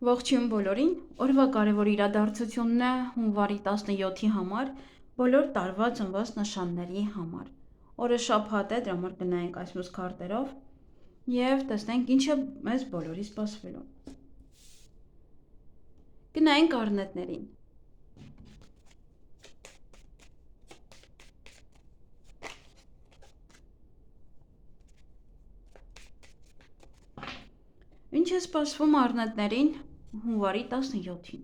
Ողջույն բոլորին, օրվա կարևոր իրադարձությունն է հունվարի 17-ի համար, բոլոր տարվա ծնված նշանների համար։ Օրը շաբաթ է, դրա համար գնայինք այս մյուս քարտերով և տեսնենք ինչ է մեզ բոլորի սպասվելու։ Գնայինք առնետներին։ Ինչ է սպասվում առնետներին հունվարի 17-ին։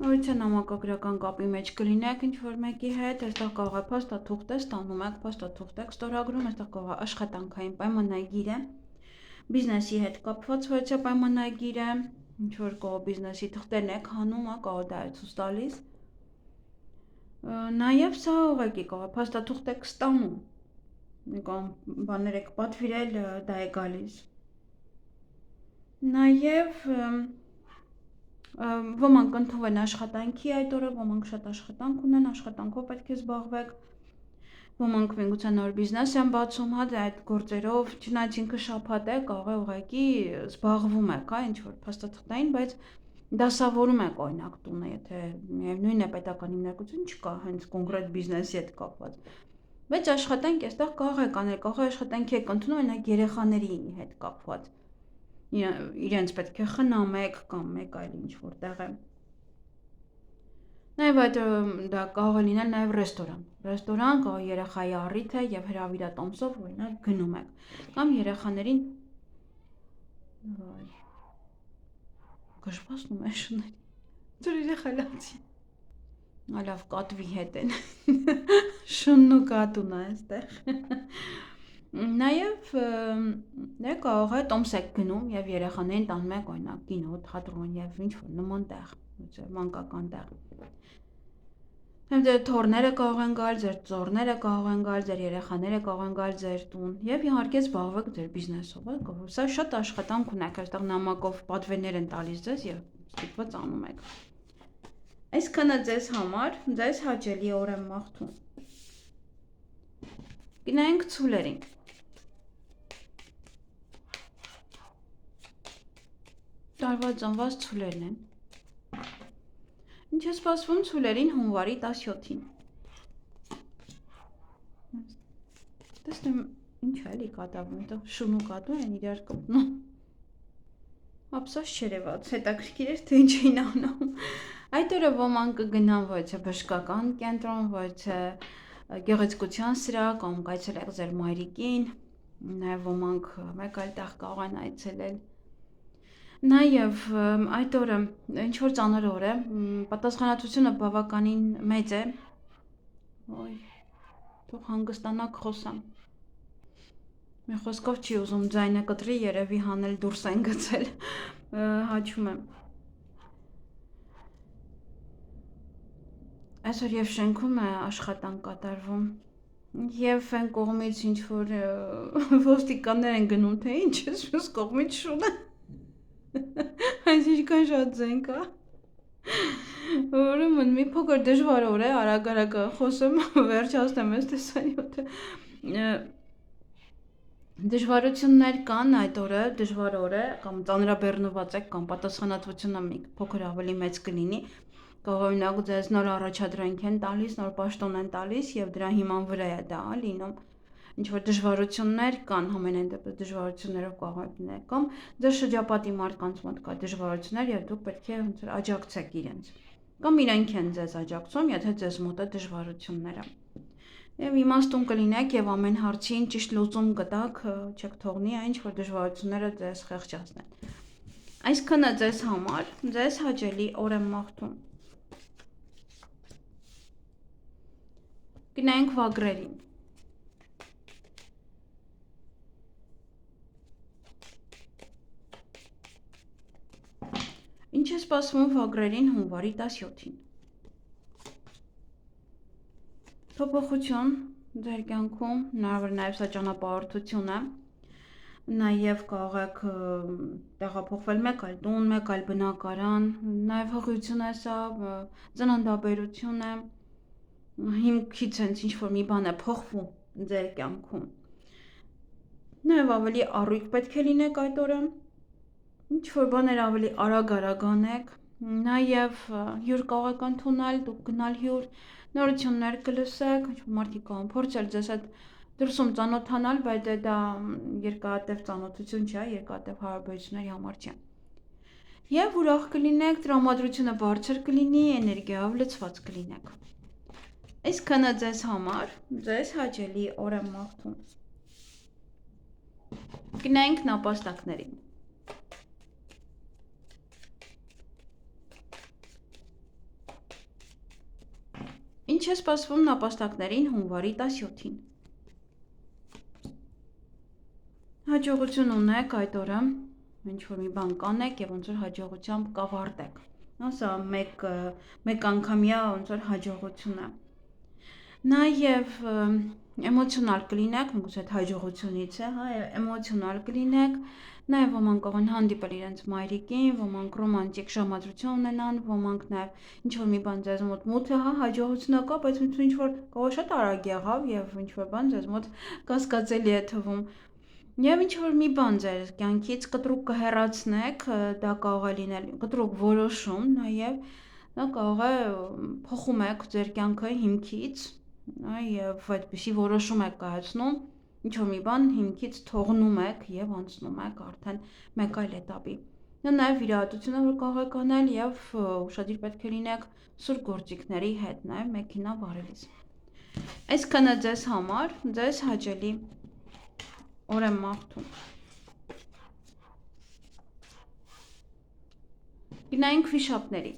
Նորից է նամակագրական կապի մեջ կլինեք ինչ-որ մեկի հետ, այստեղ կարող է փաստաթուղթ է, ստանում եք, փաստաթուղթ եք ստորագրում, այստեղ կարող է աշխատանքային պայմանագիր է, բիզնեսի հետ կապված ոչ է պայմանագիր է, ինչ-որ կարող բիզնեսի թղթերն եք հանում, կարող դա է ցույց տալիս։ Նաև սա ուղղակի կարող է փաստաթուղթ եք ստանում, կամ բաներ եք պատվիրել, դա է գալիս։ Նաև ոմանք ընդունվեն աշխատանքի այդ օրը, ոմանք շատ աշխատանք ունեն, աշխատանքով պետք է զբաղվեք, ոմանք միգուցե նոր բիզնես են բացում, այդ գործերով, չնայած ինքը շաբաթ է, կարող է ուղղակի զբաղվում եք, ինչ-որ փաստաթղթային, բայց դասավորում եք օրինակ տունը, եթե միևնույն է պետական հիմնարկություն չկա հենց կոնկրետ բիզնեսի հետ կապված։ Բայց աշխատանք այստեղ կարող եք անել, կարող է աշխատանքի եք ընդունում օրինակ երեխաների հետ կապված։ Իրենց պետք է խնամեք կամ մեկ այլ ինչ-որ տեղ է։ Նաև դա կարող է լինել նաև ռեստորան։ Ռեստորան կարող երեխայի առիթ է եւ հրավիրատոմսով օրինակ գնում եք։ Կամ երեխաներին գժվացնում է շների։ Ձեր երեխալացի։ Լավ կատվի հետ են։ Շունն ու կատուն է այստեղ։ Նաև դե կարող է տոմս եք գնում եւ երեխաներին տանում եք օրինակ կինո, թատրոն եւ ինչ-որ նման տեղ, մանկական տեղ։ Ձեր թոռները կարող են գալ, ձեր ծոռները կարող են գալ, ձեր երեխաները կարող են գալ ձեր տուն եւ իհարկե զբաղվեք ձեր բիզնեսով, սա շատ աշխատանք ունեք, այստեղ նամակով պատվերներ են տալիս ձեզ եւ ստիպված անում եք։ Այսքանը ձեզ համար, ձեզ հաճելի օր եմ մաղթում։ Գնայինք ցուլերին։ Տարվա ծնված ցուլերն են։ Ինչ է սպասվում ցուլերին հունվարի 17-ին։ Տեսնեմ ինչ է էլի կատավում, այդտեղ շուն ու կատու են իրար կպնում։ Ափսոս չերևաց, հետաքրքիր էր թե ինչ էին անում։ Այդ օրը ոմանք կգնան ոչ է բժշկական կենտրոն, ոչ է գեղեցկության սրահ, կամ կայցելեք ձեր մայրիկին, նաև ոմանք մեկ այլ տեղ կարող են այցելել։ Նաև այդ օրը ինչ-որ ծանր օր է, պատասխանատվությունը բավականին մեծ է։ Ոյ, թող հանգստանաք խոսամ։ Մի խոսքով չի ուզում ձայնը կտրի, երևի հանել դուրս են գցել, հաչում եմ։ Այսօր եւ շենքում է աշխատանք կատարվում։ Եվ այն կողմից ինչ-որ ոստիկաններ են գնում, թե ինչ է, մյուս կողմից շուն է։ Այսինքն շատ զենք է։ Ուրեմն մի փոքր դժվար օր է, արագ խոսեմ, վերջացնեմ այս տեսանյութը։ Դժվարություններ կան այդ օրը, դժվար օր է, կամ ծանրաբեռնված եք, կամ պատասխանատվությունը մի փոքր ավելի մեծ կլինի, կարող օրինակ ձեզ նոր առաջադրանք են տալիս, նոր պաշտոն են տալիս եւ դրա հիման վրա է դա լինում։ Ինչ-որ դժվարություններ կան, համենայն դեպս դժվարություններով կարող եք լինել, կամ ձեր շրջապատի մարդկանց մոտ կա դժվարություններ եւ դուք պետք է ոնց որ աջակցեք իրենց, կամ իրենք են ձեզ աջակցում, եթե ձեզ մոտ է դժվարությունները։ Եվ իմաստուն կլինեք եւ ամեն հարցին ճիշտ լուծում կտաք, չեք թողնի այն ինչ որ դժվարությունները ձեզ խեղճացնեն։ Այսքանը ձեզ համար, ձեզ հաճելի օր եմ մաղթում։ Գնայինք վագրերին։ Ինչ է սպասվում վագրերին հունվարի 17-ին։ Փոփոխություն ձեր կյանքում, հնարավոր նաև սա ճանապարհորդություն է, նաև կարող եք տեղափոխվել մեկ այլ տուն, մեկ այլ բնակարան, նաև հղիություն է սա, ծննդաբերություն է, հիմքից հենց ինչ-որ մի բան է փոխվում ձեր կյանքում։ Նաև ավելի առույգ պետք է լինեք այդ օրը, ինչ-որ բաներ ավելի արագ անեք, նաև հյուր կարող եք ընդունել, դուք գնալ հյուր, նորություններ կլսեք, ինչ-որ մարդիկ կարող փորձել ձեզ հետ դրսում ծանոթանալ, բայց դա երկարատև ծանոթություն չէ, երկարատև հարաբերությունների համար չէ։ Եվ ուրախ կլինեք, տրամադրությունը բարձր կլինի, էներգիայով լցված կլինեք։ Այսքանը ձեզ համար, ձեզ հաճելի օր եմ մաղթում։ Գնանք նապաստակներին։ Ինչ է սպասվում նապաստակներին հունվարի 17-ին։ Հաջողություն ունեք այդ օրը, ինչ-որ մի բան կանեք և ոնց որ հաջողությամբ կավարտեք։ Սա մեկ անգամյա ոնց որ հաջողություն է։ Նաև էմոցիոնալ կլինեք, միգուցե այդ հաջողությունից է, էմոցիոնալ կլինեք, նաև ոմանք կարող են հանդիպել իրենց մայրիկին, ոմանք ռոմանտիկ ժամադրություն ունենան, ոմանք նաև ինչ-որ մի բան ձեզ մոտ մութ է, հաջողությունը կա, բայց ինչ-որ կարող է շատ արագ եղավ և ինչ-որ բան ձեզ մոտ կասկածելի է թվում։ Եվ ինչ-որ մի բան ձեր կյանքից կտրուկ կհեռացնեք, դա կարող է լինել կտրուկ որոշում, նաև դա կարող է փոխում եք ձեր կյանքը հիմքից, և այդպիսի որոշում եք կայացնում, ինչ-որ մի բան հիմքից թողնում եք և անցնում եք արդեն մեկ այլ էտապի։ Դա նաև վիրահատություն է, որ կարող եք անել և ուշադիր պետք է լինեք սուր գործիքների հետ, նաև մեքենա վարելիս։ Այսքանը ձեզ համար, ձեզ հաճելի օր եմ մաղթում։ Գնանք վիշապների։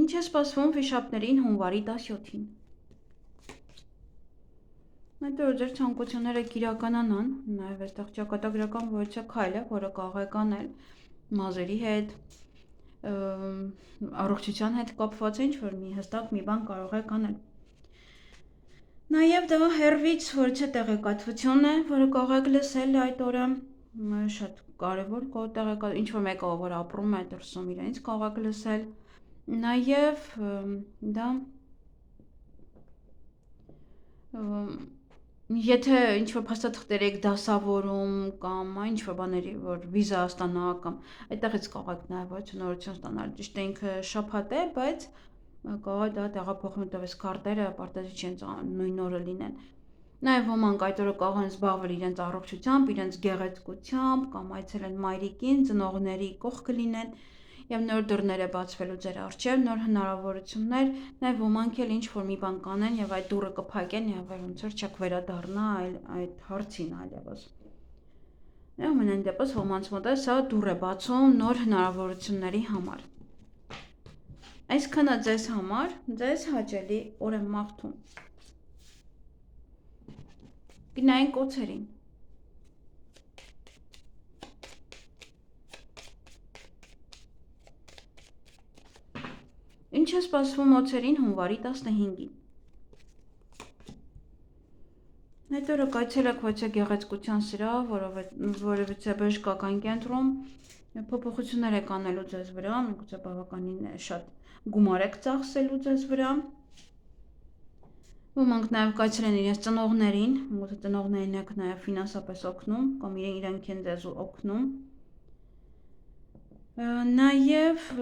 Ինչ է սպասվում վիշապներին հունվարի 17-ին։ Այդ օրը ձեր ցանկությունները կիրականանան, նաև այստեղ ճակատագրական որոշ քայլ է, որը կարող եք անել մազերի հետ, առողջության հետ կապված ինչ-որ մի հստակ մի բան կարող եք անել։ Նաև դա հեռվից որոշ տեղեկատվություն է, որը կարող եք լսել այդ օրը, շատ կարևոր տեղեկատվություն, ինչ-որ մեկը, որ ապրում է դրսում, իրենից կարող եք լսել։ Նաև դա եթե ինչ-որ փաստաթղթեր եք դասավորում կամ ինչ-որ բաների, որ վիզա ստանաք կամ այդտեղից կարող եք նաև նորություն ստանալ, ճիշտ է ինքը շաբաթ է, բայց կարող է դա տեղափոխվում, որտեղից քարտերը պարտադիր չեն նույն օրը լինեն։ Նաև ոմանք այդ օրը կարող են զբաղվել իրենց առողջությամբ, իրենց գեղեցկությամբ կամ այցելեն մայրիկին, ծնողների կողքը լինեն և նոր դռներ է բացվելու ձեր առջև, նոր հնարավորություններ, նաև ոմանք էլ ինչ-որ մի բան կանեն և այդ դուռը կփակեն և ոնց որ չեք վերադառնա այդ հարցին այլևս։ Ամենայն դեպս ոմանց մոտ է սա դուռ է բացում նոր հնարավորությունների համար։ Այսքանը ձեզ համար, ձեզ հաճելի օր եմ մաղթում։ Գնանք օձերին։ Ինչ է սպասվում օձերին հունվարի 15-ին։ Այդ օրը կայցելեք ոչ թե գեղեցկության սրահ, որովհետև բժշկական կենտրոն, փոփոխություններ եք անելու ձեզ վրա, միգուցե բավականին շատ գումար եք ծախսելու ձեզ վրա։ Ոմանք նաև կայցելեն իրենց ծնողներին, միգուցե ծնողներին եք նաև ֆինանսապես օգնում կամ իրենք են ձեզ օգնում։ Նաև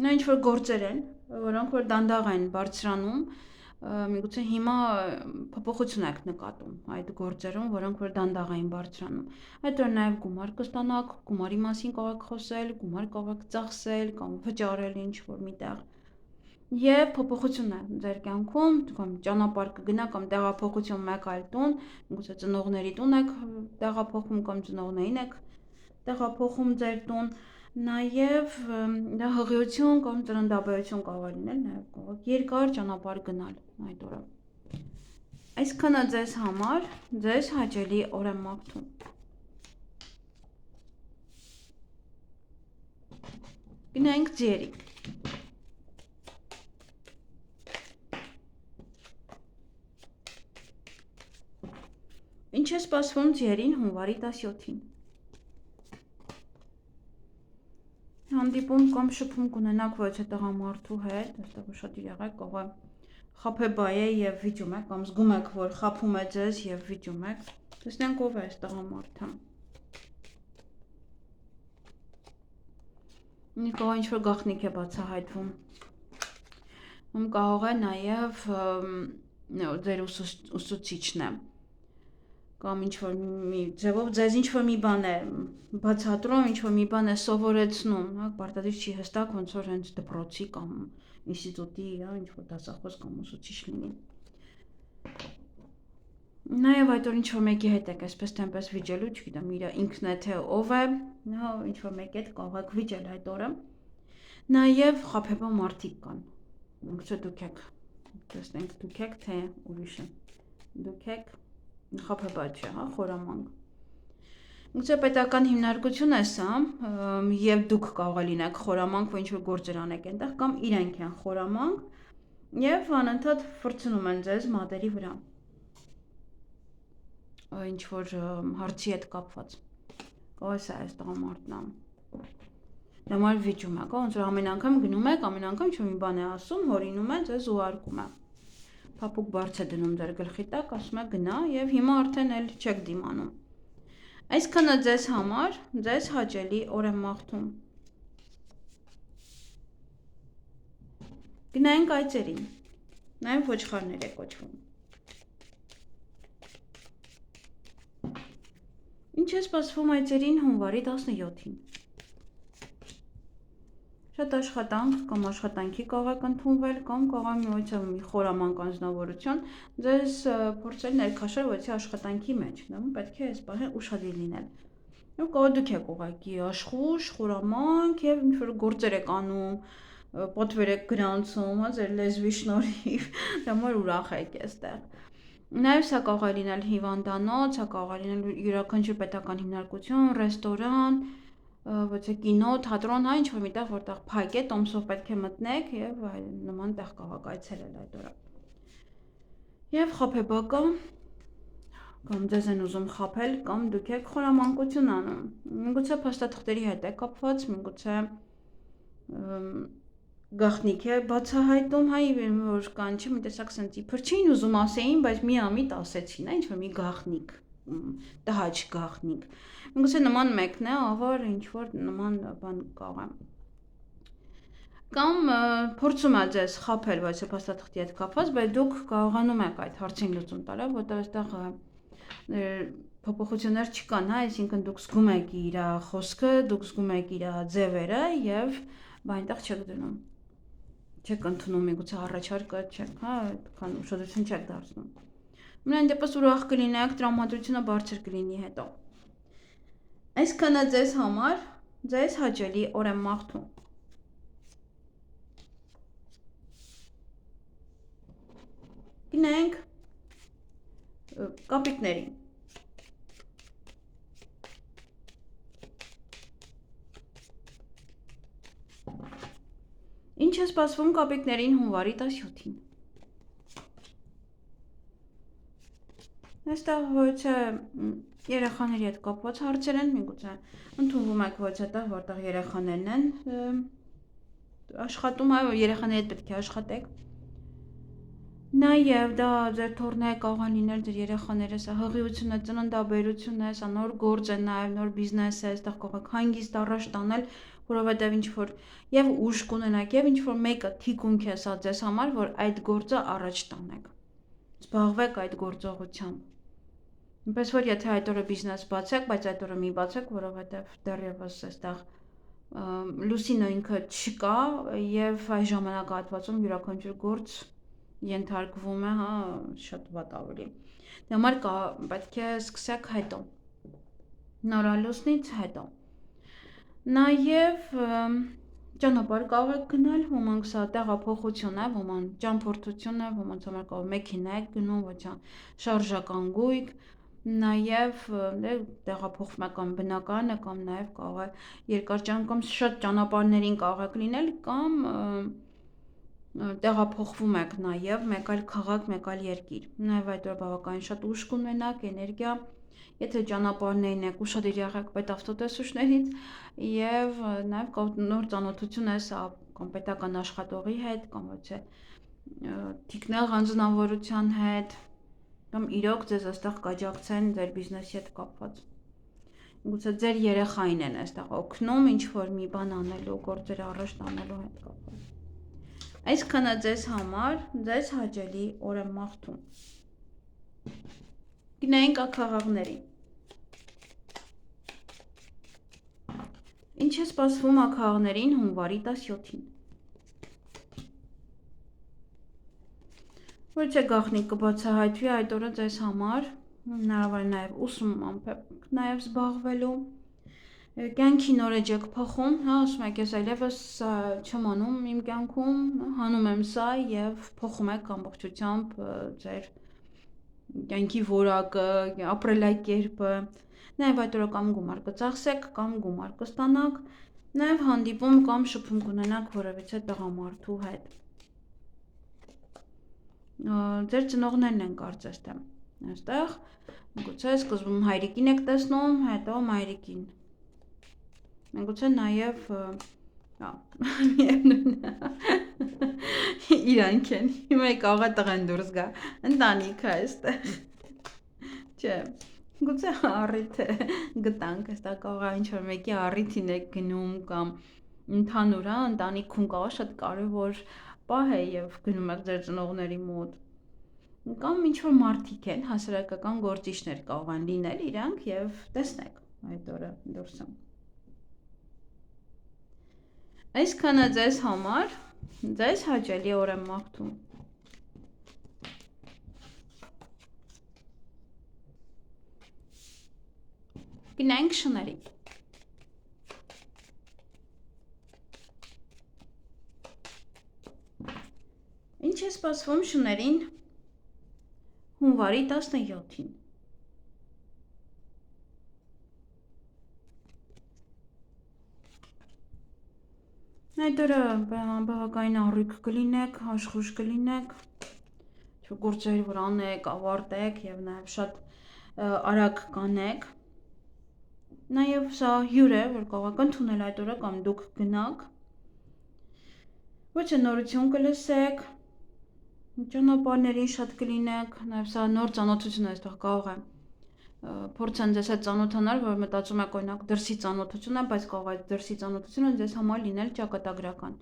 նա ինչ-որ գործեր են, որոնք որ դանդաղ են բարձրանում, միգուցե հիմա փոփոխություն եք նկատում այդ գործերում, որոնք որ դանդաղ էին բարձրանում։ Այդ օր նաև գումար կստանաք, գումարի մասին կարող եք խոսել, գումար կարող եք ծախսել կամ վճարել ինչ-որ միտեղ։ Եվ փոփոխություն է ձեր կյանքում, կամ ճանապարհ կգնաք կամ տեղափոխություն մեկ այլ տուն, միգուցե ծնողների տուն եք տեղափոխվում կամ ծնողներին եք տեղափոխում ձեր տուն, նաև դա հղիություն կամ ծննդաբերություն կարող է լինել, նաև կարող եք երկար ճանապարհ գնալ այդ օրը։ Այսքանը ձեզ համար, ձեզ հաճելի օր եմ մաղթում։ Գնանք ձիերի։ Ինչ է սպասվում ձիերին հունվարի 17-ին։ հանդիպում կամ շփում կունենաք ոչ է տղամարդու հետ, այստեղ ուշադիր եղեք, կարող է խաբեբայ է եւ վիճում եք, կամ զգում եք, որ խաբում է ձեզ եւ վիճում եք։ Տեսնենք ով է այս տղամարդը։ Նիկո ինչ-որ գաղտնիք է բացահայտվում։ Կարող է նաեւ ձեր ուսուցիչն է։ Կամ ինչ-որ մի ձևով ձեզ ինչ-որ մի բան է բացատրում, ինչ-որ մի բան է սովորեցնում, հա, պարտադիր չի հստակ, ոնց որ հենց դպրոցի կամ ինստիտուտի, հա, ինչ-որ դասախոս կամ ուսուցիչ լինի։ Նաև այդ օր ինչ-որ մեկի հետ եք այսպես թե այնպես վիճելու, չգիտեմ, իր ինքն է թե ով է, հա, ինչ-որ մեկի հետ կարող եք վիճել այդ օրը։ Նաև խաբեբա մարդիկ կան։ Գուցե դուք եք, տեսնենք դուք եք թե ուրիշը։ Դուք եք խաբեբա չէ, հա, խորամանկ։ Գուցե պետական հիմնարկություն է սա, եւ դուք կարող լինեք խորամանկ, որ ինչ-որ գործեր անեք այնտեղ, կամ իրենք են խորամանկ եւ անընդհատ ֆրցնում են ձեզ մատերի վրա։ Ինչ-որ հարցի հետ կապված։ Կարող է սա այս տղամարդն է։ Նորմալ վիճում է, ոնց որ ամեն անգամ գնում եք, ամեն անգամ ինչ-որ մի բան է ասում, հորինում է, ձեզ ուղարկում է։ Փափուկ բարձ է դնում ձեր գլխի տակ, ասում է գնա եւ հիմա արդեն էլ չեք դիմանում։ Այսքանը ձեզ համար, ձեզ հաճելի օր եմ մաղթում։ Գնայինք այծերին։ Նաեւ ոչխարներ է կոչվում։ Ինչ է սպասվում այծերին հունվարի 17-ին։ Շատ աշխատանք կամ աշխատանքի կարող եք ընդունվել կամ կարող եք մի խորամանկ անձնավորություն ձեզ փորձել ներքաշել ոչի աշխատանքի մեջ, դա պետք է այս բանը ուշադիր լինել։ Եվ կարող դուք եք ուղղակի աշխուժ, խորամանկ եւ ինչ-որ գործեր եք անում, պատվեր եք գրանցում, հա, ձեր լեզվի շնորհիվ, դեռ ուրախ եք այստեղ։ Նաեւ սա կարող է լինել հիվանդանոց, սա կարող է լինել յուրաքանչյուր պետական հիմնարկություն, ռեստորան, ոչ է կինո, թատրոն, հա, ինչ-որ միտեղ, որտեղ փակ է, տոմսով պետք է մտնեք եւ նման տեղ կարող այցելել այդ օրը։ Եվ խաբեբա կամ ձեզ են ուզում խաբել, կամ դուք եք խորամանկություն անում։ Միգուցե փաստաթղթերի հետ է կապված, միգուցե գաղտնիք է բացահայտում, հա, որ կան չէ, մի տեսակ սենց իբր չէին ուզում ասեին, բայց մի ամիտ ասեցին, հա, ինչ-որ մի գաղտնիք, տհաճ գաղտնիք։ Միգուցե նման մեկն է, ավոր ինչ-որ նման բան կարող է։ Կամ փորձում է ձեզ խաբել, բայց փաստաթղթի հետ կապված, բայց դուք կարողանում եք այդ հարցին լուծում տալ, որտեղ այստեղ փոփոխություններ չկան, հա, այսինքն դուք զգում եք իր խոսքը, դուք զգում եք իր ձևերը եւ այնտեղ չեք դնում։ Չեք ընդունում, միգուցե առաջարկը չեք, հա, այդքան ուշադրություն չեք դարձնում։ Մենայն դեպս ուրախ կլինեք, տրամադրությունը բարձր կլինի հետո։ Այսքանը ձեզ համար, ձեզ հաճելի օր եմ մաղթում։ Գնանք կապիկներին։ Ինչ է սպասվում կապիկներին հունվարի 17-ին։ Այստեղ ոչ է երեխաների հետ կապված հարցեր են, միգուցե ընդունվում եք ոչ այդտեղ, որտեղ երեխաներն են աշխատում, այո, երեխաների հետ պետք է աշխատեք։ Նաև դա ձեր թորն է, կարող է լինել ձեր երեխաները, սա հղիություն է, ծննդաբերություն է, սա նոր գործ է, նաև նոր բիզնես է, այստեղ կարող եք հանգիստ առաջ տանել, որովհետև ինչ-որ եւ ուժ կունենաք եւ ինչ-որ մեկը թիկունք է սա ձեզ համար, որ այդ գործը առաջ տանեք։ Զբաղվեք այդ գործողությամբ։ Այնպես որ եթե այդ օրը բիզնես բացեք, բայց այդ օրը մի բացեք, որովհետև դեռևս այստեղ լուսինը ինքը չկա եւ այս ժամանակահատվածում յուրաքանչյուր գործ ենթարկվում է, հա, շատ վատ ավելի։ Դե համար պետք է սկսեք հետո։ Նորալուսնից հետո։ Նաև ճանապարհ կարող եք գնալ, ոմանք սա տեղափոխություն է, ոմանք ճամփորդություն է, ոմանց համար կարող մեքենա եք գնում, ոչ շարժական գույք, նաև տեղափոխվում եք կամ բնակարանը, կամ նաև կարող է երկար կամ շատ ճանապարհներին կարող եք լինել, կամ տեղափոխվում եք նաև մեկ այլ քաղաք, մեկ այլ երկիր։ Նաև այդ օր բավականին շատ ուժ կունենաք, էներգիա, Եթե ճանապարհներին եք, ուշադիր եղեք պետավտոտեսուչներից եւ նաեւ նոր ծանոթություն է սա կամ պետական աշխատողի հետ, կամ ոչ է թիկնեղ անձնավորության հետ, կամ իրոք ձեզ այստեղ կաջակցեն ձեր բիզնեսի հետ կապված։ Գուցե ձեր երեխային են այստեղ օգնում ինչ-որ մի բան անելու, գործեր առաջ տանելու հետ կապված։ Այսքանը ձեզ համար, ձեզ հաճելի օր եմ մաղթում։ Գնայինք աքաղաղների։ Ինչ է սպասվում աքաղաղներին հունվարի 17-ին։ Ոչ է գաղտնիք կբացահայտվի այդ օրը ձեզ համար, հնարավոր է նաև ուսումամբ եք նաև զբաղվելու, կյանքի նոր էջ եք փոխում, ասում եք ես այլևս չեմ անում իմ կյանքում, հանում եմ սա եւ փոխում եք ամբողջությամբ ձեր կյանքի որակը, ապրելակերպը, նաև այդ օրը կամ գումար կծախսեք, կամ գումար կստանաք, նաև հանդիպում կամ շփում կունենաք որևիցե տղամարդու հետ։ Ձեր ծնողներն են կարծես թե այստեղ, գուցե սկզբում հայրիկին եք տեսնում, հետո մայրիկին։ Գուցե նաև իրանք են, հիմա աղա տղեն դուրս գա, ընտանիքը այստեղ, չէ, գուցե առիթ է գտանք, այստեղ աղա ինչ-որ մեկի առիթին եք գնում կամ ընդհանուր ընտանիքում կաղա շատ կարևոր պահ է եւ գնում եք ձեր ծնողների մոտ, կամ ինչ-որ մարդիկ են, հասարակական գործիչներ կարող են լինել իրանք եւ տեսնեք այդ օրը դուրսը։ Այսքանը ձեզ համար, ձեզ հաճելի օր եմ մաղթում։ Գնանք շների։ Ինչ է սպասվում շներին հունվարի 17-ին։ Այդ օրը բավականին առույգ կլինեք, աշխույժ կլինեք, գործեր որ անեք, ավարտեք եւ նաեւ շատ արագ կանեք։ Նաեւ սա հյուր է, որ կարող եք ընդունել այդ օրը կամ դուք գնաք։ Ոչ է նորություն կլսեք, ճանապարհներին շատ կլինեք, նաեւ սա նոր ծանոթություն է, այստեղ կարող է փորձեն ձեզ հետ ծանոթանալ, որ մտածում եք օրինակ դրսի ծանոթություն է, բայց կարող է դրսի ծանոթությունը ձեզ համար լինել ճակատագրական։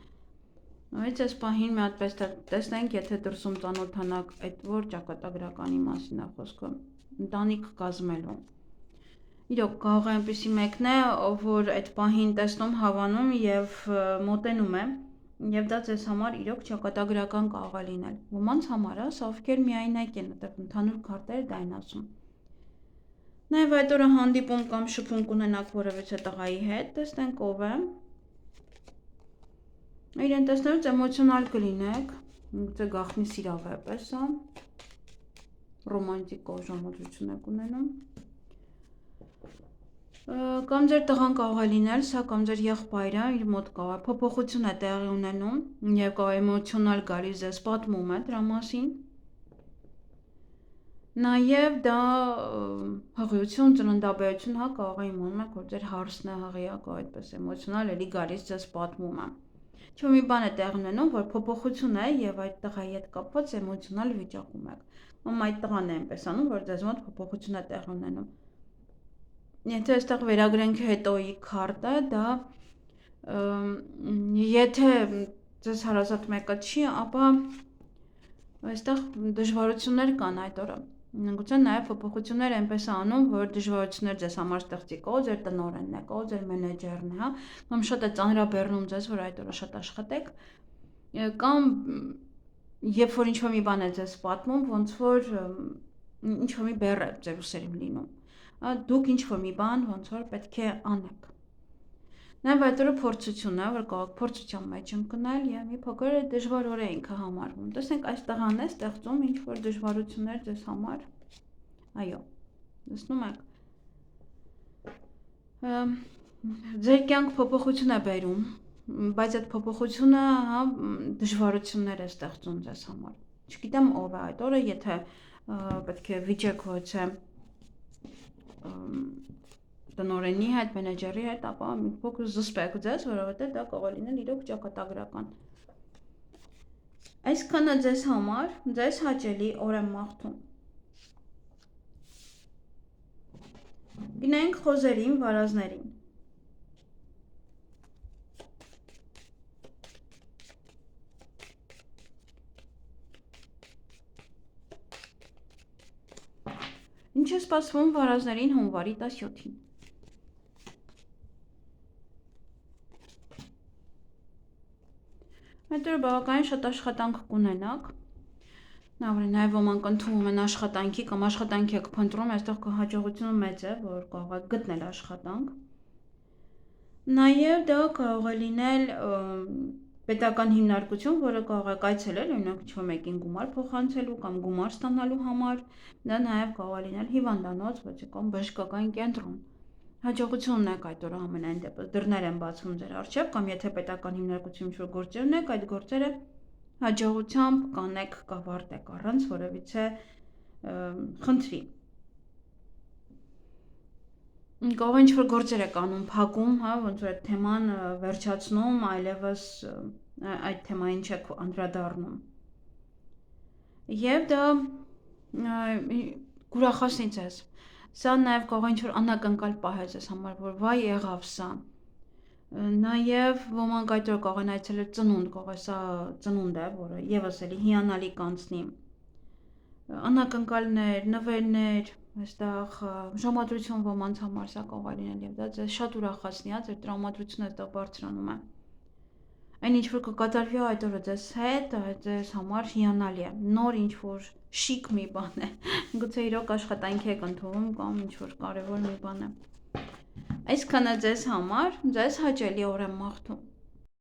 Այս այս պահին մի հատ պես տեսնենք, եթե դրսում ծանոթանաք, այդ որ ճակատագրականի մասին է խոսքը, ընտանիք կազմելու։ Իրոք կարող է այնպեսի մեկն է, որ այդ պահին տեսնում, հավանում եւ մոտենում է, եւ դա ձեզ համար իրոք ճակատագրական կարող է լինել։ Ոմանց համար է, սա ովքեր միայնակ են, այդտեղ ընդհանուր քարտերը դա են ասում։ Նաև այդ օրը հանդիպում կամ շփում կունենաք որևիցե տղայի հետ, տեսնենք ով է։ Իրեն տեսնելուց էմոցիոնալ կլինեք, գուցե գաղտնի սիրավեպ է սա, ռոմանտիկ ուժամոդություն եք ունենում։ Կամ ձեր տղան կարող է լինել, սա կամ ձեր եղբայրը իր մոտ կարող է փոփոխություն է տեղի ունենում եւ կարող է էմոցիոնալ գալիս ձեզ պատմում է դրա մասին։ Նաև դա հղիություն, ծննդաբերություն, կարող է իմանում եք, որ ձեր հարսն է հղիա, կարող այդպես էմոցիոնալ էլի գալիս ձեզ պատմում է։ Չէ՞ մի բան է տեղի ունենում, որ փոփոխություն է եւ այդ տղայի հետ կապված էմոցիոնալ վիճակում եք։ Ում այդ տղան է այնպես անում, որ ձեզ մոտ փոփոխություն է տեղի ունենում։ Եթե այստեղ վերագրենք հետոյի քարտը, դա եթե ձեզ հարազատ մեկը չի, ապա այստեղ դժվարություններ կան այդ օրը։ Գուցե նաև փոփոխություններ այնպես անում, որ դժվարություններ ձեզ համար ստեղծի, կողո ձեր տնօրենն է, կողո ձեր մենեջերն է, հա, կամ շատ է ծանրաբեռնում ձեզ, որ այդ օրը շատ աշխատեք, կամ երբ որ ինչ-որ մի բան է ձեզ պատմում, ոնց որ ինչ-որ մի բեռ է ձեր ուսերին լինում, դուք ինչ-որ մի բան ոնց որ պետք է անեք։ Նաև այդ օրը փորձություն է, որ կարող փորձության մեջ ընկնել եւ մի փոքր դժվար օր է ինքը համարվում։ Տեսնենք այս տղան է ստեղծում ինչ որ դժվարություններ ձեզ համար։ Այո։ Տեսնում եք։ Ձեր կյանք փոփոխություն է բերում, բայց այդ փոփոխությունը, հա, դժվարություններ է ստեղծում ձեզ համար։ Չգիտեմ ով է այդ օրը, եթե պետք է վիճեք ոչ է տնօրենի հետ, մենեջերի հետ, ապա մի փոքր զսպեք ձեզ, որովհետև դա կարող է լինել իրոք ճակատագրական։ Այսքանը ձեզ համար, ձեզ հաճելի օր եմ մաղթում։ Գնանք խոզերին, վարազներին։ Ինչ է սպասվում վարազներին հունվարի 17-ին։ Այդ օրը բավականին շատ աշխատանք կունենաք։ Նաև ոմանք ընդունում են աշխատանքի կամ աշխատանքի եք փնտրում, այստեղ հաջողությունը մեծ է, որ կարող եք գտնել աշխատանք։ Նաև դա կարող է լինել պետական հիմնարկություն, որը կարող եք այցելել, օրինակ ինչ-որ մեկին գումար փոխանցելու կամ գումար ստանալու համար, դա նաև կարող է լինել հիվանդանոց, ոչ կամ բժշկական կենտրոն։ Հաջողություն ունեք այդ օրը ամենայն դեպս, դռներ են բացվում ձեր առջև, կամ եթե պետական հիմնարկություն ինչ-որ գործեր ունեք, այդ գործերը հաջողությամբ կանեք կավարտեք առանց որևիցե խնդրի։ Կարող է ինչ-որ գործեր եք անում, փակում, հա, ոնց որ այդ թեման վերջացնում, այլևս այդ թեմային չեք անդրադառնում։ Եվ դա կուրախացնի ձեզ։ Սա նաև կարող է ինչ-որ անակնկալ պահ է ձեզ համար, որ վայ եղավ սա։ Նաև ոմանք այդ օր կարող են այցելել ծնունդ, կարող է սա ծնունդ է, որը եւս էլի հիանալի կանցնի։ Անակնկալներ, նվերներ, այստեղ ժամադրություն ոմանց համար սա կարող է լինել եւ դա ձեզ շատ ուրախացնի, հա, ձեր տրամադրությունը այստեղ բարձրանում է։ Այն ինչ որ կկատարվի այդ օրը ձեզ հետ, ձեզ համար հիանալի է։ Նոր ինչ որ շիկ մի բան է։ Գուցե իրոք աշխատանքի եք ընդունում կամ ինչ որ կարևոր մի բան է։ Այսքանը ձեզ համար, ձեզ հաճելի օր եմ մաղթում։